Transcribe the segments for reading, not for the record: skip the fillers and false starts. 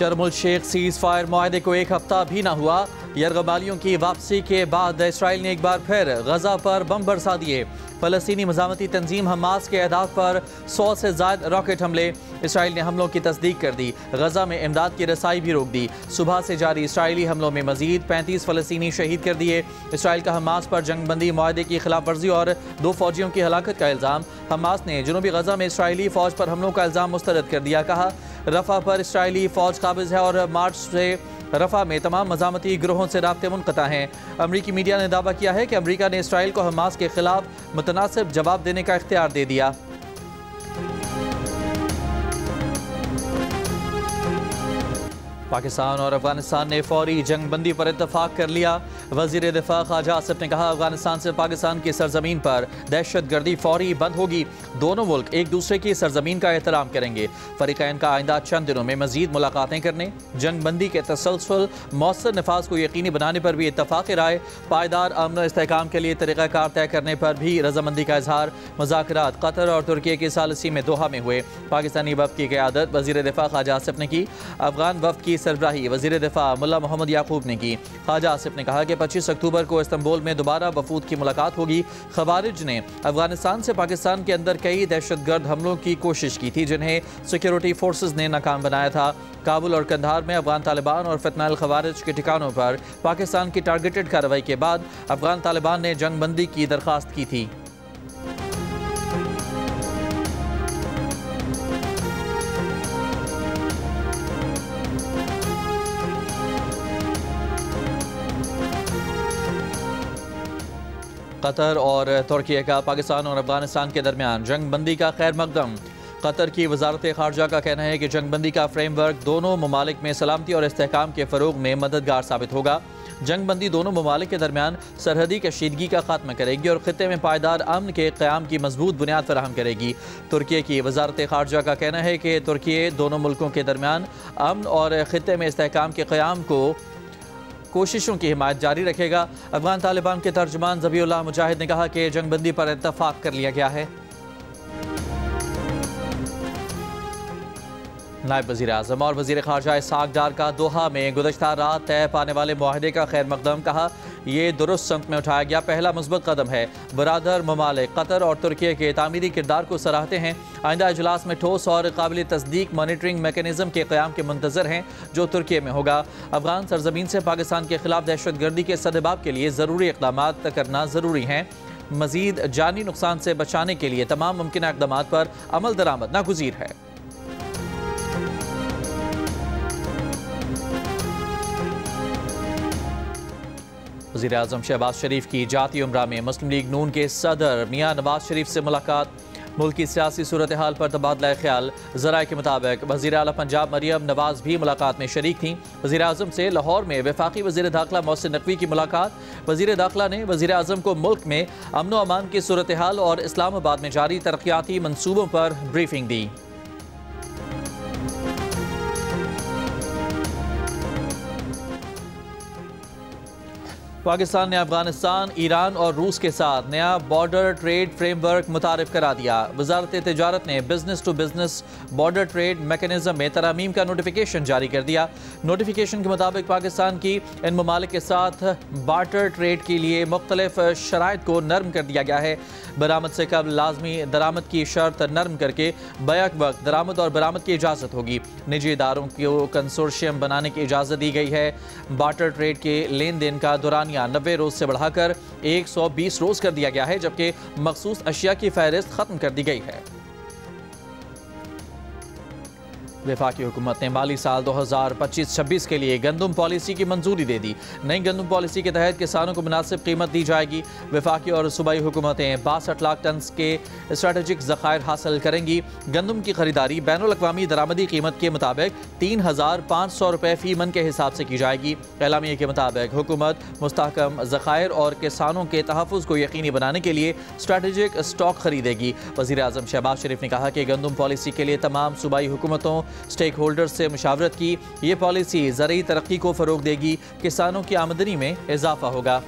शर्मुल Sheikh cease fire माहे को एक हफ्ता भी ना हुआ। यरगबालियों की वापसी के बाद इसराइल ने एक बार फिर गजा पर बम बरसा दिए। फलस्तीनी मज़ामती तंजीम हमास के अहदाफ पर 100 से ज़ायद रॉकेट हमले। इसराइल ने हमलों की तस्दीक कर दी। गजा में इमदाद की रसाई भी रोक दी। सुबह से जारी इसराइली हमलों में मजीद 35 फलस्तीनी शहीद कर दिए। इसराइल का हमास पर जंगबंदी माहे की खिलाफ वर्जी और 2 फौजियों की हलाकत का इल्ज़ाम। हमास ने जनूबी गजा में इसराइली फ़ौज पर हमलों का इल्ज़ाम मुस्तरद कर दिया। कहा रफ़ा पर इसराइली फ़ौज काबिज़ है और मार्च से रफ़ा में तमाम मज़ामती गिरोहों से राब्ते मुनक़ता हैं। अमरीकी मीडिया ने दावा किया है कि अमरीका ने इसराइल को हमास के खिलाफ मुतनासिब जवाब देने का इख्तियार दे दिया। पाकिस्तान और अफगानिस्तान ने फौरी जंगबंदी पर इत्तफाक कर लिया। वज़ीर दिफा ख्वाजा आसिफ ने कहा अफगानिस्तान से पाकिस्तान की सरजमीन पर दहशतगर्दी फौरी बंद होगी। दोनों मुल्क एक दूसरे की सरजमीन का एहतराम करेंगे। फरीकैन का आइंदा चंद दिनों में मजीद मुलाकातें करने, जंगबंदी के तसलसल मौसर नफाज को यकीनी बनाने पर भी इत्तफाक राय। पायदार अमन इस्तेहकाम के लिए तरीक़ाकार तय करने पर भी रजामंदी का इजहार। मुज़ाकरात कतर और तुर्की के सालिसी में दोहा में हुए। पाकिस्तानी वफ़द की क़यादत वज़ीर दिफा ख्वाजा आसिफ ने की। अफगान वफ़द की सरबराही वज़ीर दिफा मुल्ला मोहम्मद याकूब ने की। ख्वाजा आसिफ ने कहा कि 25 अक्टूबर को इस्तांबुल में दोबारा वफूद की मुलाकात होगी। खवारिज ने अफगानिस्तान से पाकिस्तान के अंदर कई दहशतगर्द हमलों की कोशिश की थी जिन्हें सिक्योरिटी फोर्सेज ने नाकाम बनाया था। काबुल और कंधार में अफगान तालिबान और फितनाल खवारिज के ठिकानों पर पाकिस्तान की टारगेटेड कार्रवाई के बाद अफगान तालिबान ने जंगबंदी की दरख्वास्त की थी। कतर और तुर्की का पाकिस्तान और अफगानिस्तान के दरमियान जंगबंदी का खैर मकदम। कतर की वजारत खारजा का कहना है कि जंगबंदी का फ्रेमवर्क दोनों ममालिक में सलामती और इस्तेहकाम के फ़रोग में मददगार साबित होगा। जंगबंदी दोनों ममालिक के दरमियान सरहदी कशीदगी का खात्मा करेगी और ख़ित्ते में पायदार अमन के क़याम की मजबूत बुनियाद फराहम करेगी। तुर्की की वजारत खारजा का कहना है कि तुर्की दोनों मुल्कों के दरमियान अमन और ख़ित्ते में इस्तेहकाम के क़याम को कोशिशों की हिमायत जारी रखेगा। अफगान तालिबान के तर्जुमान ज़बीउल्लाह मुजाहिद ने कहा कि जंगबंदी पर इत्तफाक कर लिया गया है। नायब वज़ीर आज़म और वज़ीर ख़ारजा इसहाक़ डार का दोहा में गुज़श्ता रात तय पाने वाले मुआहदे का खैर मकदम। कहा ये दुरुस्त संत में उठाया गया पहला मुस्बत कदम है। बरादर ममालिक कतर और तुर्की के तामीरी किरदार को सराहते हैं। आइंदा इजलास में ठोस और काबिल तस्दीक मॉनिटरिंग मेकनिज़म के क़याम के मुंतज़र हैं जो तुर्की में होगा। अफगान सरजमीन से पाकिस्तान के खिलाफ दहशतगर्दी के सद्बाब के लिए ज़रूरी इक़दाम करना ज़रूरी हैं। मज़ीद जानी नुकसान से बचाने के लिए तमाम मुमकिन इक़दाम पर अमल दरामद नागुज़ीर है। वज़ीर आज़म शहबाज शरीफ की जाती उम्रा में मुस्लिम लीग नून के सदर मियाँ नवाज शरीफ से मुलाकात। मुल्क की सियासी सूरत हाल पर तबादला ख्याल। ज़राए के मुताबिक वज़ीर आला पंजाब मरियम नवाज भी मुलाकात में शरीक थीं। वज़ीर आज़म से लाहौर में वफाकी वज़ीर दाखिला मोहसिन नकवी की मुलाकात। वज़ीर दाखिला ने वज़ीर आज़म को मुल्क में अमन व अमान की सूरत हाल और इस्लामाबाद में जारी तरक्याती मनसूबों पर ब्रीफिंग दी। पाकिस्तान ने अफगानिस्तान, ईरान और रूस के साथ नया बॉर्डर ट्रेड फ्रेमवर्क मुतारिफ करा दिया। वजारत तिजारत ने business to business border trade mechanism में तरामीम का नोटिफिकेशन जारी कर दिया। नोटिफिकेशन के मुताबिक पाकिस्तान की इन ममालिक के साथ बार्टर ट्रेड के लिए मुख्तलिफ शराइत को नरम कर दिया गया है। बरामद से कबल लाजमी दरामद की शर्त नरम करके बैक वक्त दरामद और बरामद की इजाज़त होगी। निजी इदारों को कंसोर्शियम बनाने की इजाज़त दी गई है। बार्टर ट्रेड के लेन देन का दौरानिया 90 रोज़ से बढ़ाकर 120 रोज़ कर दिया गया है, जबकि मखसूस अशिया की फहरिस्त ख़त्म कर दी गई है। वफाकी हुकूमत ने माली साल 2025-26 के लिए गंदम पॉलिसी की मंजूरी दे दी। नई गंदम पॉलिसी के तहत किसानों को मुनासिब कीमत दी जाएगी। वफाकी और सूबाई हुकूमतें 62 लाख टन के स्ट्रेटेजिक ज़खायर हासिल करेंगी। गंदम की खरीदारी बैनुल अक़वामी दरामदी कीमत के मुताबिक 3,500 रुपये फ़ी मन के हिसाब से की जाएगी। एलामिया के मुताबिक हुकूमत मुस्तहकम ज़खायर और किसानों के तहफ़्फ़ुज़ को यकीनी बनाने के लिए स्ट्रेटेजिक स्टॉक खरीदेगी। वज़ीर आज़म शहबाज शरीफ ने कहा कि गंदम पॉलिसी के लिए तमाम सूबाई हुकूमतों स्टेक होल्डर्स से मुशावरत की। ये पॉलिसी ज़रूरी तरक्की को फ़रोग देगी, किसानों की आमदनी में इजाफा होगा।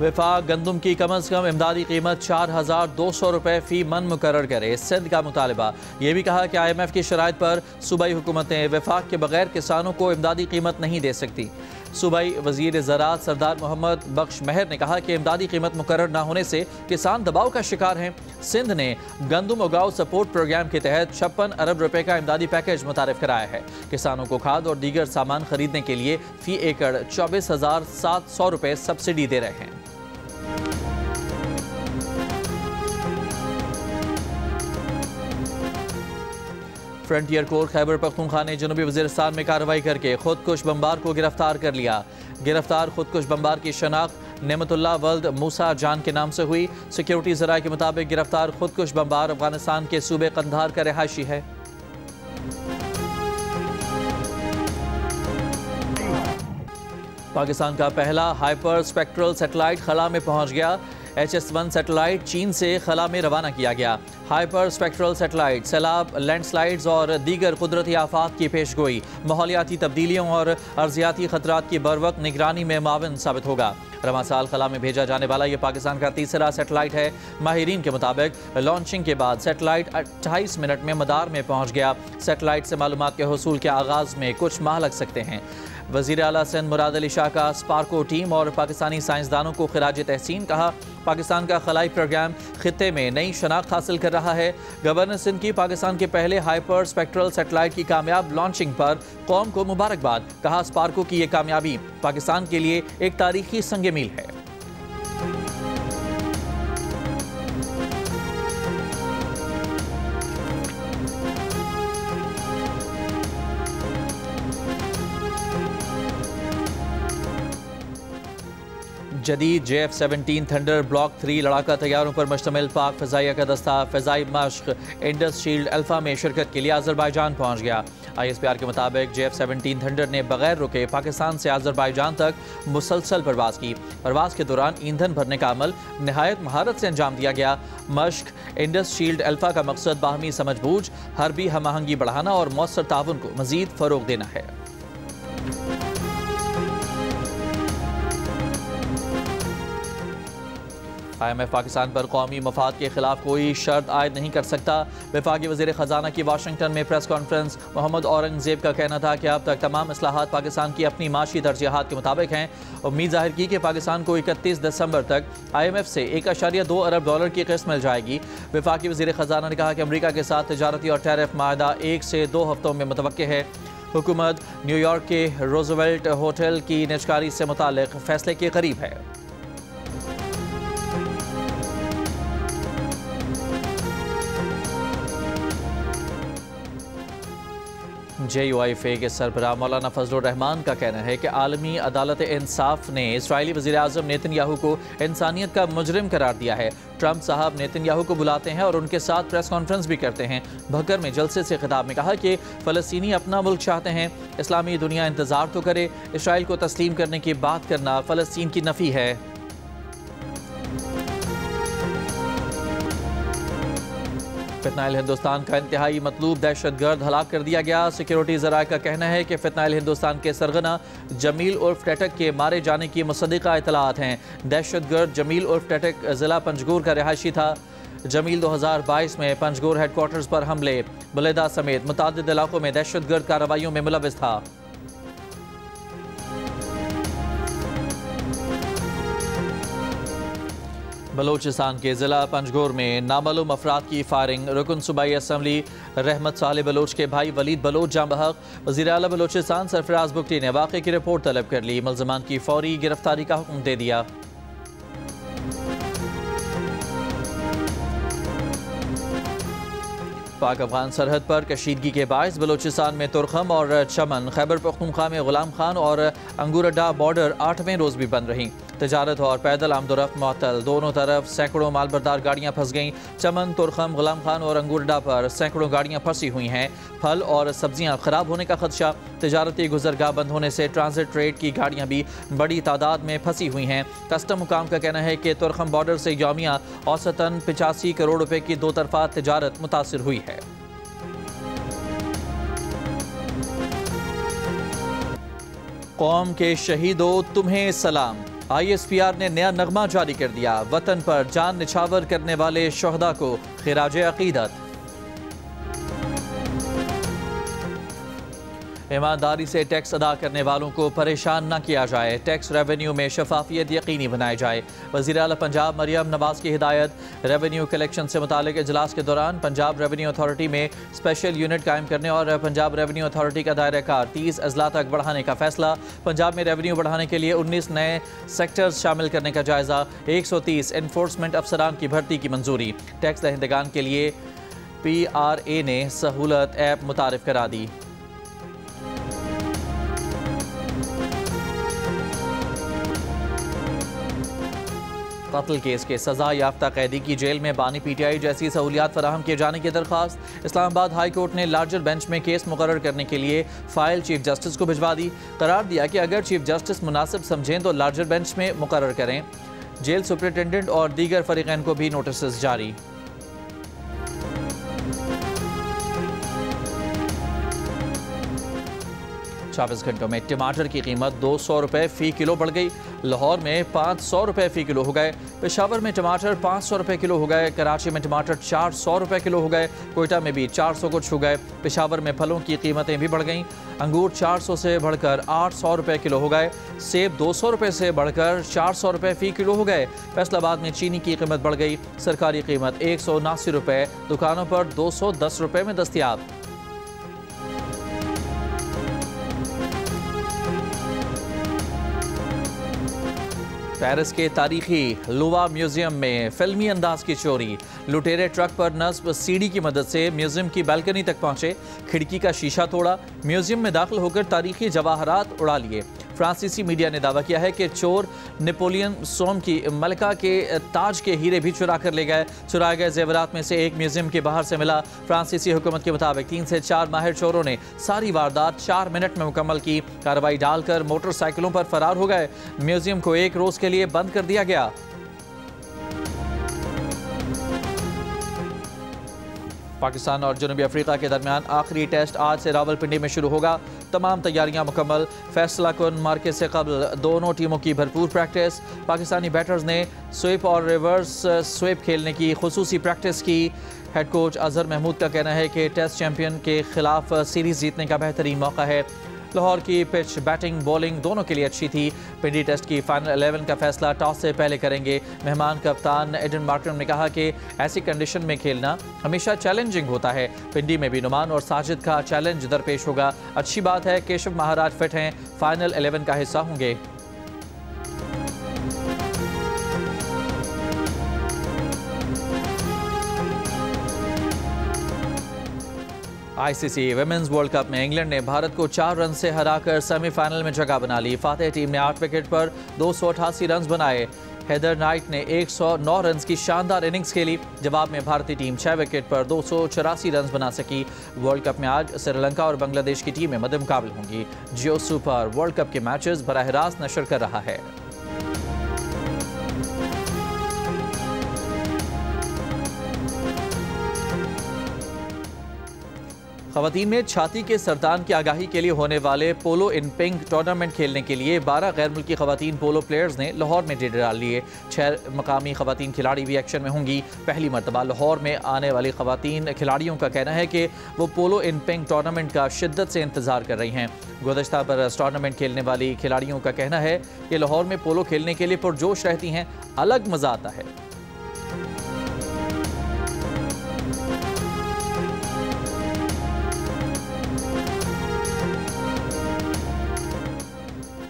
वफाक गंदम की कम अज़ कम इमदादी कीमत 4200 रुपये फ़ी मन मुकर्रर करे, सिंध का मुतालबा। ये भी कहा कि IMF की शराइत पर सूबाई हुकूमतें वफाक के बगैर किसानों को इमदादी कीमत नहीं दे सकती। सूबाई वज़ीर ज़राअत सरदार मोहम्मद बख्श महर ने कहा कि इमदादी कीमत मुकर्रर न होने से किसान दबाव का शिकार हैं। सिंध ने गंदम उगाओ सपोर्ट प्रोग्राम के तहत 56 अरब रुपए का इमदादी पैकेज मुतारिफ कराया है। किसानों को खाद और दीगर सामान खरीदने के लिए फ़ी एकड़ 24,700 रुपये सब्सिडी दे रहे हैं। फ्रंटियर कोर खैबर पख्तूनख्वा ने जनूबी वज़ीरिस्तान में कार्रवाई करके खुदकुश बमबार को गिरफ्तार कर लिया। गिरफ्तार खुदकुश बमबार की शनाख्त नेमतुल्लाह वल्द मूसा जान के नाम से हुई। सिक्योरिटी ज़राए के मुताबिक गिरफ्तार खुदकुश बमबार अफगानिस्तान के सूबे कंधार का रिहायशी है। पाकिस्तान का पहला हाइपर स्पेक्ट्रल सैटेलाइट खला में पहुंच गया। HS-1 सैटेलाइट चीन से खला में रवाना किया गया। हाइपर स्पेक्ट्रल सैटेलाइट सैलाब, लैंडस्लाइड्स और दीगर कुदरती आफात की पेशगोई, माहौलियाती तब्दीलियों और अर्जियाती खतरात की बरवक्त निगरानी में माविन साबित होगा। रवां साल खला में भेजा जाने वाला यह पाकिस्तान का तीसरा सैटेलाइट है। माहिरीन के मुताबिक लॉन्चिंग के बाद सैटेलाइट 28 मिनट में मदार में पहुंच गया। सैटेलाइट से मालूमात के हुसूल के आगाज़ में कुछ माह लग सकते हैं। वज़ीर आला सिंध मुराद अली शाह का स्पार्को टीम और पाकिस्तानी साइंसदानों को खिराज तहसीन कहा। पाकिस्तान का खलाई प्रोग्राम खित्ते में नई शनाख्त हासिल कर रहा है। गवर्नर सिंध की पाकिस्तान के पहले हाइपर स्पेक्ट्रल सैटेलाइट की कामयाब लॉन्चिंग पर कौम को मुबारकबाद। कहा स्पार्को की ये कामयाबी पाकिस्तान के लिए एक तारीखी संग मील है। जदीद JF-17 थंडर ब्लॉक 3 लड़ाका तैयारों पर मुश्तमिल पाक फ़ज़ाइया का दस्ता फ़ज़ाई मश्क इंडस शील्ड अल्फ़ा में शिरकत के लिए अज़रबाईजान पहुँच गया। ISPR के मुताबिक JF-17 थंडर ने बगैर रुके पाकिस्तान से अज़रबाईजान तक मुसलसल परवाज़ की। परवाज़ के दौरान ईंधन भरने का अमल नहायत महारत से अंजाम दिया गया। मश्क इंडस शील्ड अल्फ़ा का मकसद बाहमी समझबूझ, हरबी हम आहंगी बढ़ाना और मौसर ताउन को मज़ीद फ़रोग़ देना है। IMF पाकिस्तान पर कौमी मफाद के खिलाफ कोई शर्त आयद नहीं कर सकता। वफाकी वज़ीर ख़जाना की वाशिंगटन में प्रेस कॉन्फ्रेंस। मोहम्मद औरंगज़ेब का कहना था कि अब तक तमाम इस्लाहात पाकिस्तान की अपनी माशी तरजीहात के मुताबिक हैं। उम्मीद जाहिर की कि पाकिस्तान को 31 दिसंबर तक IMF से 1.2 अरब डॉलर की किस्त मिल जाएगी। वफाकी वज़ीर ख़जाना ने कहा कि अमरीका के साथ तजारती और टैरिफ माहदा 1 से 2 हफ्तों में मुतवक्के है। हुकूमत न्यूयॉर्क के रोजवेल्ट होटल की निजकारी से मुताल्लिक़ फैसले के करीब है। JUIFA के सरबराह मौलाना फजलुर रहमान का कहना है कि आलमी अदालत इंसाफ ने इसराइली वज़ीर आज़म नेतन्याहू को इंसानियत का मुजरिम करार दिया है। ट्रंप साहब नेतन्याहू को बुलाते हैं और उनके साथ प्रेस कॉन्फ्रेंस भी करते हैं। भक्कर में जलसे से खिताब में कहा कि फ़लस्तीनी अपना मुल्क चाहते हैं, इस्लामी दुनिया इंतज़ार तो करे। इसराइल को तस्लीम करने की बात करना फ़लस्तीन की नफ़ी है। फितनाइल हिंदुस्तान का इंतहाई मतलूब दहशतगर्द हलाक कर दिया गया। सिक्योरिटी ज़राए का कहना है कि फितनाइल हिंदुस्तान के सरगना जमील उर्फ टटक के मारे जाने की मुसद्दिक़ा इतलात हैं। दहशतगर्द जमील उर्फ टटक ज़िला पंजगोर का रिहायशी था। जमील 2022 में पंजगोर हेडक्वार्टर्स पर हमले, बुलेदा समेत मुतादिद इलाकों में दहशतगर्द कार्रवाइयों में मुलविस था। बलोचिस्तान के ज़िला पंजगोर में नामालूम अफराद की फायरिंग। रुकन सूबाई असम्बली रहमत सालेह बलोच के भाई वलीद बलोच जाँ बहक। वज़ीर आला बलोचिस्तान सरफराज बुगटी ने वाक़े की रिपोर्ट तलब कर ली। मुल्ज़िमान की फौरी गिरफ्तारी का हुक्म दे दिया। पाक अफगान सरहद पर कशीदगी के बायस बलोचिस्तान में तुरखम और चमन, खैबर पख्तूनख्वा में गुलाम खान और अंगूरडा बॉर्डर 8वें रोज़ भी बंद रहीं। तजारत और पैदल आमदोरफ्त मुअत्तल, दोनों तरफ सैकड़ों मालबरदार गाड़ियाँ फंस गईं। चमन, तुरखम, गुलाम खान और अंगूरडा पर सैकड़ों गाड़ियाँ फंसी हुई हैं। फल और सब्जियाँ ख़राब होने का खदशा। तजारती गुजरगाह बंद होने से ट्रांजिट ट्रेड की गाड़ियाँ भी बड़ी तादाद में फंसी हुई हैं। कस्टम हुकाम का कहना है कि तुरखम बॉर्डर से यौमिया औसतन 85 करोड़ रुपए की दो तरफा तजारत मुतासिर हुई है। कौम के शहीदों तुम्हें सलाम। ISPR ने नया नगमा जारी कर दिया। वतन पर जान निछावर करने वाले शोहदा को खिराज अकीदत। ईमानदारी से टैक्स अदा करने वालों को परेशान न किया जाए, टैक्स रेवेन्यू में शफाफियत यकीनी बनाई जाए। वज़ीर आला पंजाब मरियम नवाज की हिदायत। रेवेन्यू कलेक्शन से मुतालिक इजलास के दौरान पंजाब रेवेन्यू अथॉरिटी में स्पेशल यूनिट कायम करने और पंजाब रेवेन्यू अथॉरिटी का दायरा कार 30 अजला तक बढ़ाने का फैसला। पंजाब में रेवेन्यू बढ़ाने के लिए 19 नए सेक्टर्स शामिल करने का जायजा। 130 एनफोर्समेंट अफसरान की भर्ती की मंजूरी। टैक्स दहिंदगान के लिए PRA ने सहूलत ऐप मुतारिफ करा दी। कत्ल केस के सजा याफ्ता कैदी की जेल में बानी PTI जैसी सहूलियात फराहम किए जाने की दरख्वास्त। इस्लामाबाद हाई कोर्ट ने लार्जर बेंच में केस मुकर्रर करने के लिए फाइल चीफ जस्टिस को भिजवा दी। करार दिया कि अगर चीफ जस्टिस मुनासिब समझें तो लार्जर बेंच में मुकर्रर करें। जेल सुपरिटेंडेंट और दीगर फरीकैन को भी नोटिस जारी। 24 घंटों में टमाटर की कीमत 200 रुपये फ़ी किलो बढ़ गई। लाहौर में 500 रुपये फ़ी किलो हो गए। पेशावर में टमाटर 500 रुपये किलो हो गए। कराची में टमाटर 400 रुपये किलो हो गए। कोयटा में भी 400 को छू गए। पेशावर में फलों की कीमतें भी बढ़ गईं। अंगूर 400 से बढ़कर 800 रुपये किलो हो गए। सेब 200 रुपये से बढ़कर 400 रुपये फ़ी किलो हो गए। फैसलाबाद में चीनी की कीमत बढ़ गई। सरकारी कीमत 179 रुपये, दुकानों पर 210 रुपये में दस्तियाब। पेरिस के तारीखी लुवा म्यूजियम में फिल्मी अंदाज की चोरी। लुटेरे ट्रक पर नस्ब सीढ़ी की मदद से म्यूजियम की बालकनी तक पहुंचे, खिड़की का शीशा तोड़ा, म्यूजियम में दाखिल होकर तारीखी जवाहरात उड़ा लिए। फ्रांसीसी मीडिया ने दावा किया है कि चोर नेपोलियन सोम की मलिका के ताज के हीरे भी चुरा कर ले गए। चुराए गए जेवरात में से एक म्यूजियम के बाहर से मिला। फ्रांसीसी हुकूमत के मुताबिक 3 से 4 माहिर चोरों ने सारी वारदात 4 मिनट में मुकम्मल की। कार्रवाई डालकर मोटरसाइकिलों पर फरार हो गए। म्यूजियम को 1 रोज के लिए बंद कर दिया गया। पाकिस्तान और जनूबी अफ्रीका के दरमियान आखिरी टेस्ट आज से रावलपिंडी में शुरू होगा। तमाम तैयारियां मुकम्मल। फैसला कुन मार्के से कबल दोनों टीमों की भरपूर प्रैक्टिस। पाकिस्तानी बैटर्स ने स्वीप और रिवर्स स्वीप खेलने की खुसूसी प्रैक्टिस की। हेड कोच अजहर महमूद का कहना है कि टेस्ट चैंपियन के खिलाफ सीरीज जीतने का बेहतरीन मौका है। लाहौर की पिच बैटिंग बॉलिंग दोनों के लिए अच्छी थी। पिंडी टेस्ट की फाइनल 11 का फैसला टॉस से पहले करेंगे। मेहमान कप्तान एडन मार्टिन ने कहा कि ऐसी कंडीशन में खेलना हमेशा चैलेंजिंग होता है। पिंडी में भी नुमान और साजिद का चैलेंज दरपेश होगा। अच्छी बात है केशव महाराज फिट हैं, फाइनल 11 का हिस्सा होंगे। ICC विमेंस वर्ल्ड कप में इंग्लैंड ने भारत को 4 रन से हराकर सेमीफाइनल में जगह बना ली। फातेह टीम ने 8 विकेट पर 288 रन बनाए। हेदर नाइट ने 109 रन की शानदार इनिंग्स खेली। जवाब में भारतीय टीम 6 विकेट पर 284 रन बना सकी। वर्ल्ड कप में आज श्रीलंका और बांग्लादेश की टीमें मद्दे मुकाबले होंगी। जियो सुपर वर्ल्ड कप के मैचेस बराह रास्त नशर कर रहा है। ख़वातीन में छाती के सरतान की आगाही के लिए होने वाले पोलो इन पिंक टूर्नामेंट खेलने के लिए 12 गैर मुल्की ख़वातीन पोलो प्लेयर्स ने लाहौर में डेरे डाल लिए। 6 मकामी ख़वातीन खिलाड़ी भी एक्शन में होंगी। पहली मरतबा लाहौर में आने वाली ख़वातीन खिलाड़ियों का कहना है कि वो पोलो इन पिंक टूर्नामेंट का शिद्दत से इंतज़ार कर रही हैं। गुज़श्ता बरस टूर्नामेंट खेलने वाली खिलाड़ियों का कहना है कि लाहौर में पोलो खेलने के लिए पुरजोश रहती हैं, अलग मज़ा आता है।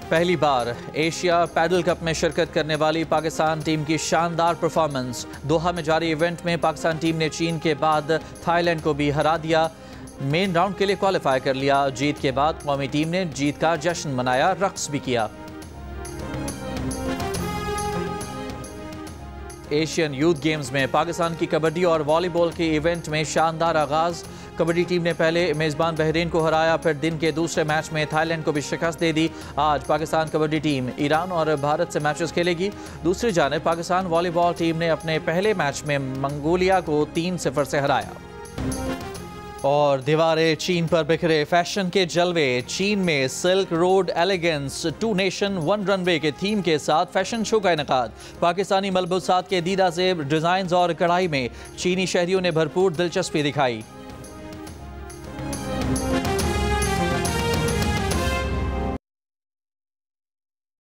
पहली बार एशिया पैडल कप में शिरकत करने वाली पाकिस्तान टीम की शानदार परफॉर्मेंस। दोहा में जारी इवेंट में पाकिस्तान टीम ने चीन के बाद थाईलैंड को भी हरा दिया। मेन राउंड के लिए क्वालिफाई कर लिया। जीत के बाद कौमी टीम ने जीत का जश्न मनाया, रक्स भी किया। एशियन यूथ गेम्स में पाकिस्तान की कबड्डी और वॉलीबॉल के इवेंट में शानदार आगाज। कबड्डी टीम ने पहले मेज़बान बहरीन को हराया, फिर दिन के दूसरे मैच में थाईलैंड को भी शिकस्त दे दी। आज पाकिस्तान कबड्डी टीम ईरान और भारत से मैचेस खेलेगी। दूसरी जानिब पाकिस्तान वॉलीबॉल टीम ने अपने पहले मैच में मंगोलिया को 3-0 से हराया। और दीवारें चीन पर बिखरे फैशन के जलवे। चीन में silk road elegance 2 nation 1 runway के थीम के साथ फैशन शो का इनेकाद। पाकिस्तानी मलबूसात के दीदा ज़ेब डिज़ाइन और कढ़ाई में चीनी शहरियों ने भरपूर दिलचस्पी दिखाई।